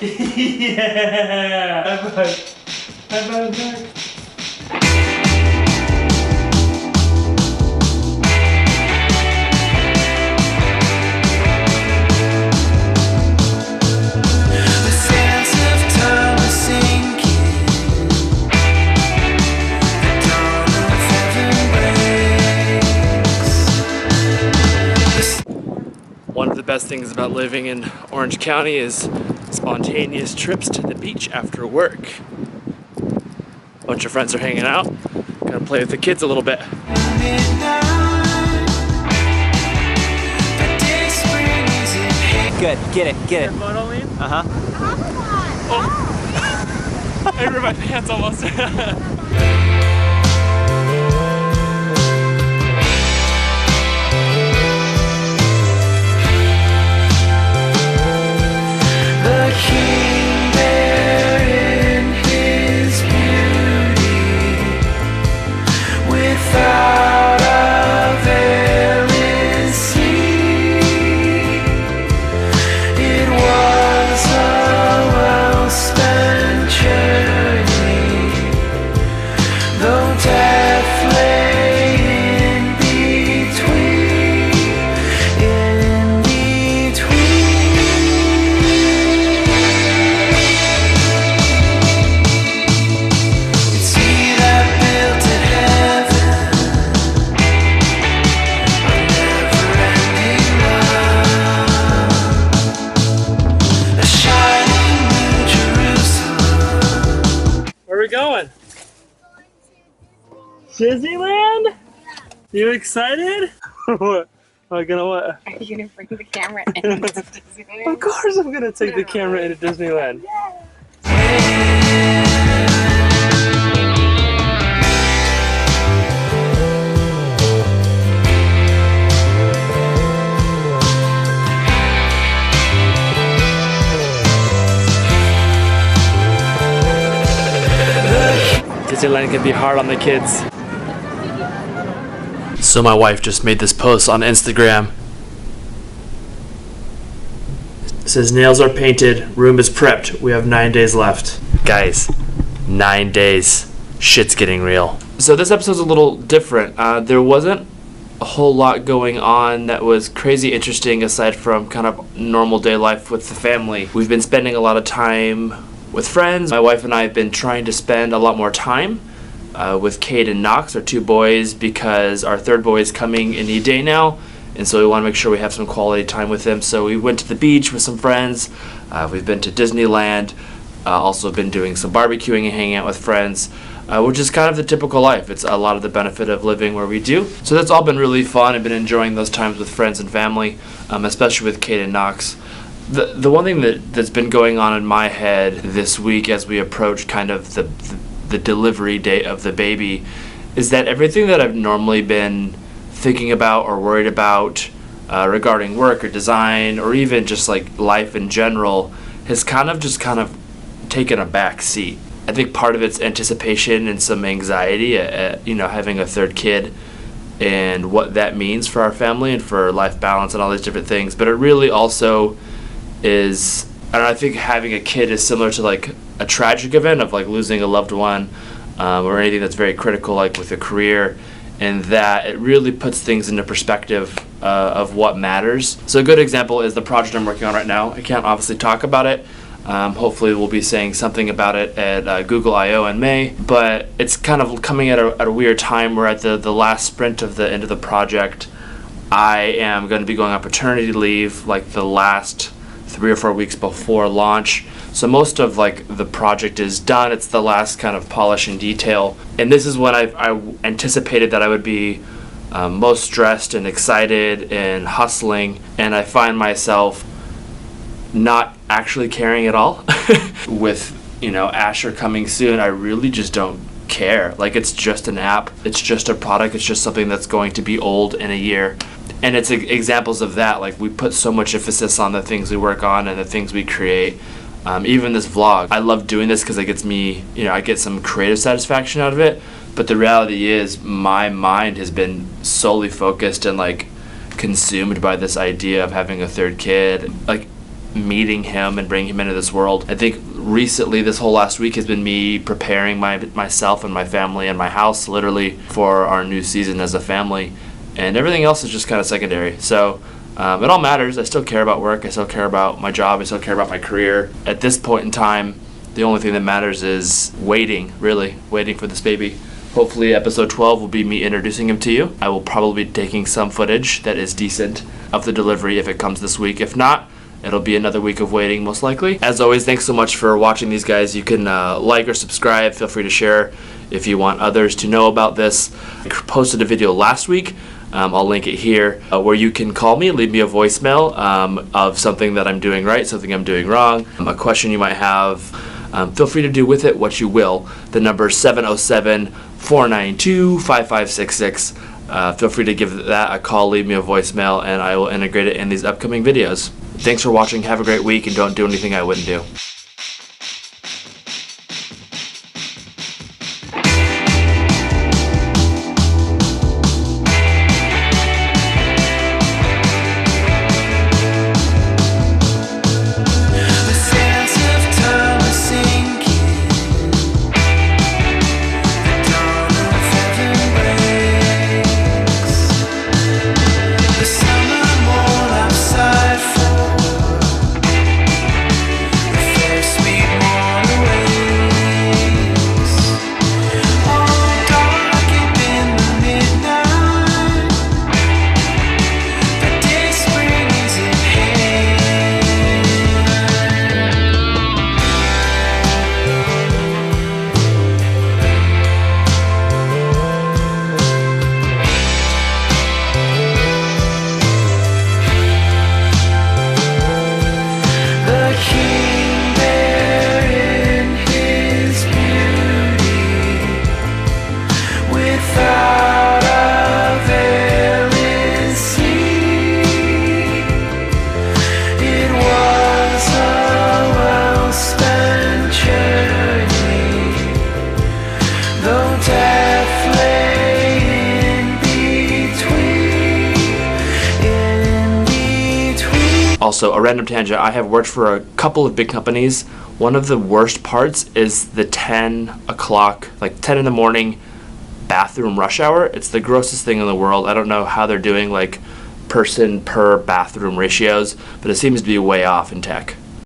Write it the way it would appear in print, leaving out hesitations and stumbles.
Yeah! High five. High five, Jack. One of the best things about living in Orange County is spontaneous trips to the beach after work. A bunch of friends are hanging out. Gonna play with the kids a little bit. Good, get it, get it. Uh-huh. Oh! I ripped my pants almost. Where are we going? Disneyland? Yeah. You excited? What? Am I gonna what? Are you gonna bring the camera into Disneyland? Of course I'm gonna take the camera into Disneyland. Disneyland can be hard on the kids. So my wife just made this post on Instagram. It says nails are painted, room is prepped, we have 9 days left. Guys, 9 days. Shit's getting real. So this episode's a little different. There wasn't a whole lot going on that was crazy interesting aside from kind of normal day life with the family. We've been spending a lot of time with friends. My wife and I have been trying to spend a lot more time with Cade and Knox, our two boys, because our third boy is coming any day now, and so we want to make sure we have some quality time with them. So we went to the beach with some friends. We've been to Disneyland. Also been doing some barbecuing and hanging out with friends, which is kind of the typical life. It's a lot of the benefit of living where we do. So that's all been really fun. I've been enjoying those times with friends and family, especially with Cade and Knox. The one thing that's been going on in my head this week as we approach kind of the delivery date of the baby is that everything that I've normally been thinking about or worried about regarding work or design or even just like life in general has kind of taken a back seat. I think part of it's anticipation and some anxiety at having a third kid and what that means for our family and for life balance and all these different things, but it really also is, and I think having a kid is similar to like a tragic event of like losing a loved one or anything that's very critical like with a career, and that it really puts things into perspective of what matters. So a good example is the project I'm working on right now. I can't obviously talk about it. Hopefully we'll be saying something about it at Google I/O in May, but it's kind of coming at a weird time. We're at the last sprint of the end of the project. I am going to be going on paternity leave like the last 3 or 4 weeks before launch. So most of like the project is done. It's the last kind of polish and detail. And this is when I anticipated that I would be most stressed and excited and hustling. And I find myself not actually caring at all. With, Asher coming soon, I really just don't care. Like, it's just an app. It's just a product. It's just something that's going to be old in a year. And it's examples of that. Like, we put so much emphasis on the things we work on and the things we create. Even this vlog, I love doing this because it gets me, I get some creative satisfaction out of it. But the reality is my mind has been solely focused and like consumed by this idea of having a third kid. Like, meeting him and bringing him into this world. I think recently, this whole last week has been me preparing myself and my family and my house literally for our new season as a family, and everything else is just kind of secondary. So it all matters. I still care about work. I still care about my job. I still care about my career. At this point in time, the only thing that matters is waiting, really, waiting for this baby. Hopefully episode 12 will be me introducing him to you. I will probably be taking some footage that is decent of the delivery if it comes this week. If not, it'll be another week of waiting, most likely. As always, thanks so much for watching these guys. You can like or subscribe. Feel free to share if you want others to know about this. I posted a video last week. I'll link it here, where you can call me, leave me a voicemail of something that I'm doing right, something I'm doing wrong, a question you might have. Feel free to do with it what you will. The number is 707-492-5566. Feel free to give that a call, leave me a voicemail, and I will integrate it in these upcoming videos. Thanks for watching. Have a great week, and don't do anything I wouldn't do. Also, a random tangent, I have worked for a couple of big companies. One of the worst parts is the 10 o'clock, like 10 in the morning bathroom rush hour. It's the grossest thing in the world. I don't know how they're doing like person per bathroom ratios, but it seems to be way off in tech.